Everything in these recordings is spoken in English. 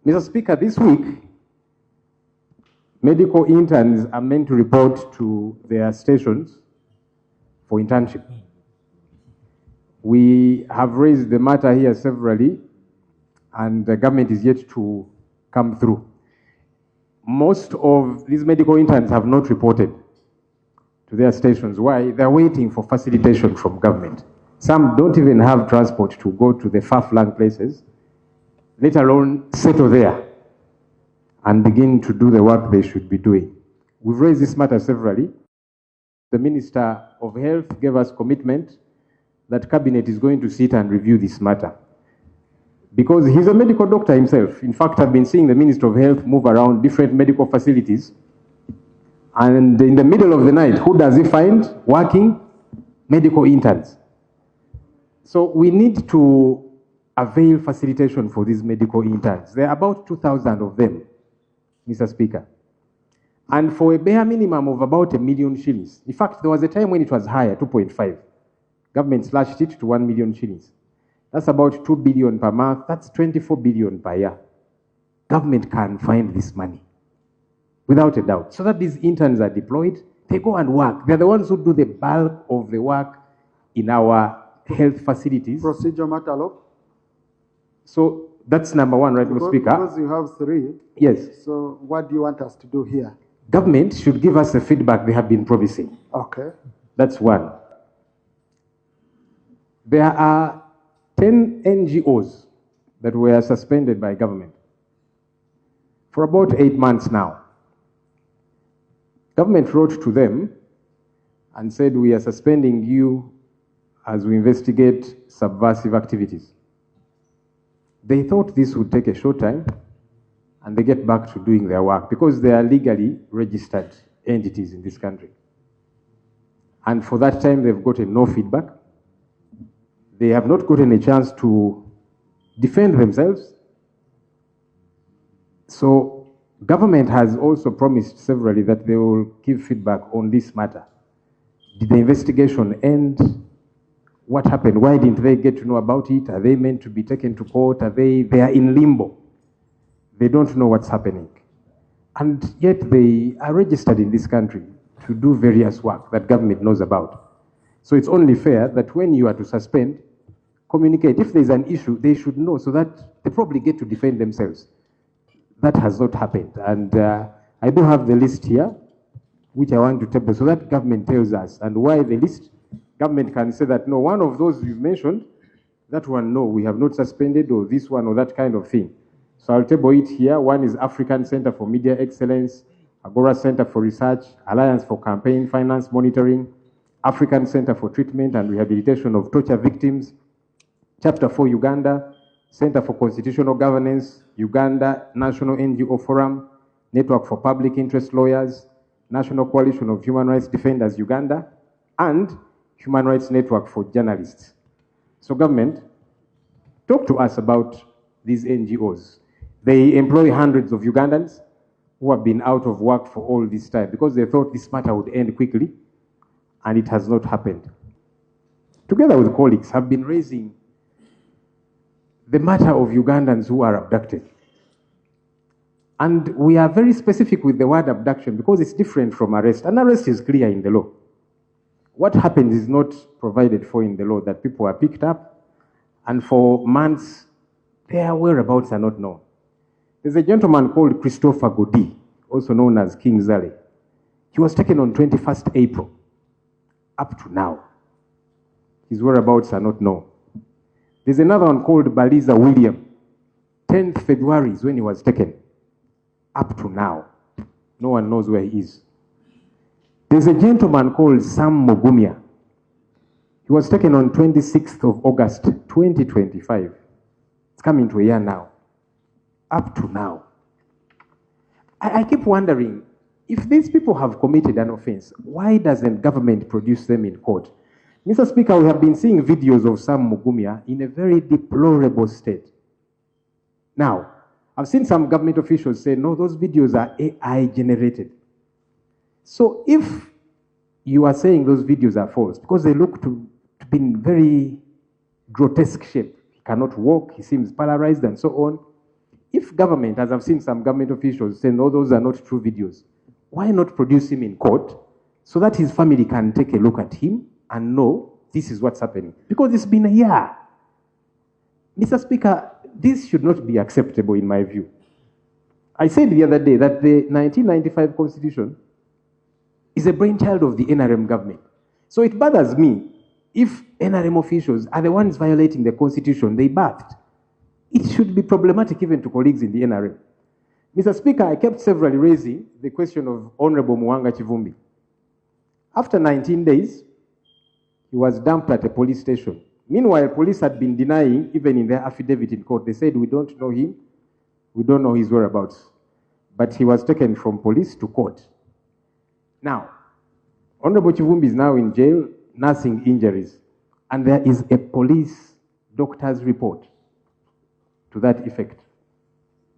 Mr. Speaker, this week, medical interns are meant to report to their stations for internship. We have raised the matter here severally, and the government is yet to come through. Most of these medical interns have not reported to their stations. Why? They're waiting for facilitation from government. Some don't even have transport to go to the far-flung places, let alone settle there and begin to do the work they should be doing. We've raised this matter severally. The Minister of Health gave us commitment that Cabinet is going to sit and review this matter, because he's a medical doctor himself. In fact, I've been seeing the Minister of Health move around different medical facilities, and in the middle of the night, who does he find working? Medical interns. So we need to avail facilitation for these medical interns. There are about 2,000 of them, Mr. Speaker. And for a bare minimum of about $1 million shillings. In fact, there was a time when it was higher, 2.5. Government slashed it to 1 million shillings. That's about 2 billion per month. That's 24 billion per year. Government can find this money, without a doubt. So that these interns are deployed, they go and work. They're the ones who do the bulk of the work in our health facilities. Procedure matter law. So that's number one, right, Mr. Speaker? Because you have 3. Yes. So what do you want us to do here? Government should give us the feedback they have been promising. Okay. That's one. There are 10 NGOs that were suspended by government for about 8 months now. Government wrote to them and said, we are suspending you as we investigate subversive activities. They thought this would take a short time and they get back to doing their work because they are legally registered entities in this country. And for that time, they've gotten no feedback. They have not gotten a chance to defend themselves. So government has also promised severally that they will give feedback on this matter. Did the investigation end? What happened? Why didn't they get to know about it? Are they meant to be taken to court? They are in limbo. They don't know what's happening. And yet they are registered in this country to do various work that government knows about. So it's only fair that when you are to suspend, communicate. If there's an issue, they should know so that they probably get to defend themselves. That has not happened. And I do have the list here, which I want to table, so that government tells us. And why the list? Government can say that, no, one of those you've mentioned, that one, no, we have not suspended, or this one, or that kind of thing. So I'll table it here. One is African Center for Media Excellence, Agora Center for Research, Alliance for Campaign Finance Monitoring, African Center for Treatment and Rehabilitation of Torture Victims, Chapter 4 Uganda, Center for Constitutional Governance, Uganda National NGO Forum, Network for Public Interest Lawyers, National Coalition of Human Rights Defenders Uganda, and Human Rights Network for Journalists. So government, talk to us about these NGOs. They employ hundreds of Ugandans who have been out of work for all this time because they thought this matter would end quickly, and it has not happened. Together with colleagues, have been raising the matter of Ugandans who are abducted. And we are very specific with the word abduction because it's different from arrest. An arrest is clear in the law. What happens is not provided for in the law, that people are picked up and for months their whereabouts are not known. There's a gentleman called Christopher Godi, also known as King Zale. He was taken on 21st April. Up to now, his whereabouts are not known. There's another one called Baliza William. 10th February is when he was taken. Up to now, no one knows where he is. There's a gentleman called Sam Mogumia. He was taken on 26th of August, 2025. It's coming to a year now. Up to now. I keep wondering, if these people have committed an offense, why doesn't government produce them in court? Mr. Speaker, we have been seeing videos of Sam Mogumia in a very deplorable state. Now, I've seen some government officials say, no, those videos are AI generated. So if you are saying those videos are false, because they look to be in very grotesque shape, he cannot walk, he seems paralyzed and so on, If government, as I've seen some government officials saying, no, those are not true videos, why not produce him in court so that his family can take a look at him and know this is what's happening? Because it's been a year. Mr. Speaker, this should not be acceptable in my view. I said the other day that the 1995 Constitution is a brainchild of the NRM government. So it bothers me if NRM officials are the ones violating the Constitution they birthed. It should be problematic even to colleagues in the NRM. Mr. Speaker, I kept severally raising the question of Honorable Mwanga Chivumbi. After 19 days, he was dumped at a police station. Meanwhile, police had been denying, even in their affidavit in court, they said, we don't know him, we don't know his whereabouts. But he was taken from police to court. Now, Honorable Chivumbi is now in jail, nursing injuries. And there is a police doctor's report to that effect.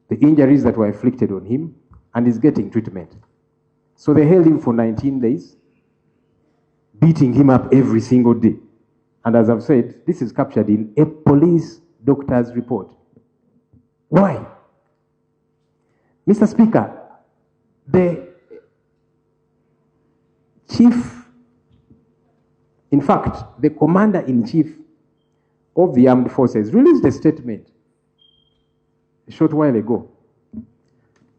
The injuries that were inflicted on him, and is getting treatment. So they held him for 19 days, beating him up every single day. And as I've said, this is captured in a police doctor's report. Why? Mr. Speaker, the chief, in fact, the commander-in-chief of the armed forces released a statement a short while ago.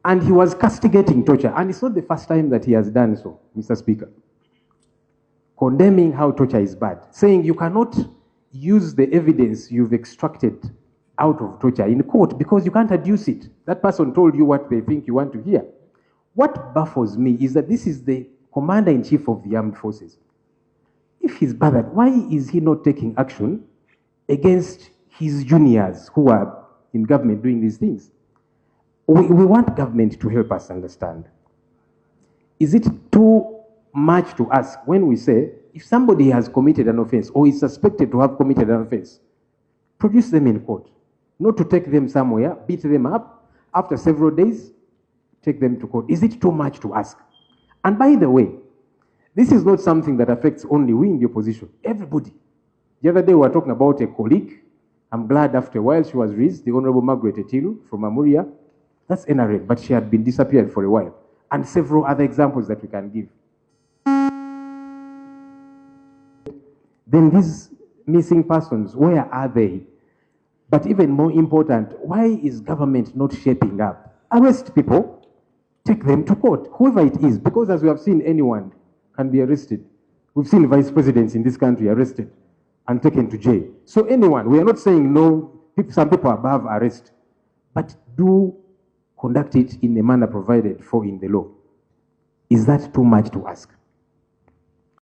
And he was castigating torture. And it's not the first time that he has done so, Mr. Speaker. Condemning how torture is bad. Saying you cannot use the evidence you've extracted out of torture in court because you can't adduce it. That person told you what they think you want to hear. What baffles me is that this is the commander-in-chief of the armed forces. If he's bothered, why is he not taking action against his juniors who are in government doing these things? We want government to help us understand. Is it too much to ask when we say, if somebody has committed an offense or is suspected to have committed an offense, produce them in court, not to take them somewhere, beat them up, after several days, take them to court? Is it too much to ask? And by the way, this is not something that affects only we in the opposition, everybody. The other day we were talking about a colleague. I'm glad after a while she was released, the Honorable Margaret Etilu from Amuria. That's NRM, but she had been disappeared for a while. And several other examples that we can give. Then these missing persons, where are they? But even more important, why is government not shaping up? Arrest people, take them to court, whoever it is, because as we have seen, anyone can be arrested. We've seen vice presidents in this country arrested and taken to jail. So anyone, we are not saying no, some people are above arrest, but do conduct it in a manner provided for in the law. Is that too much to ask?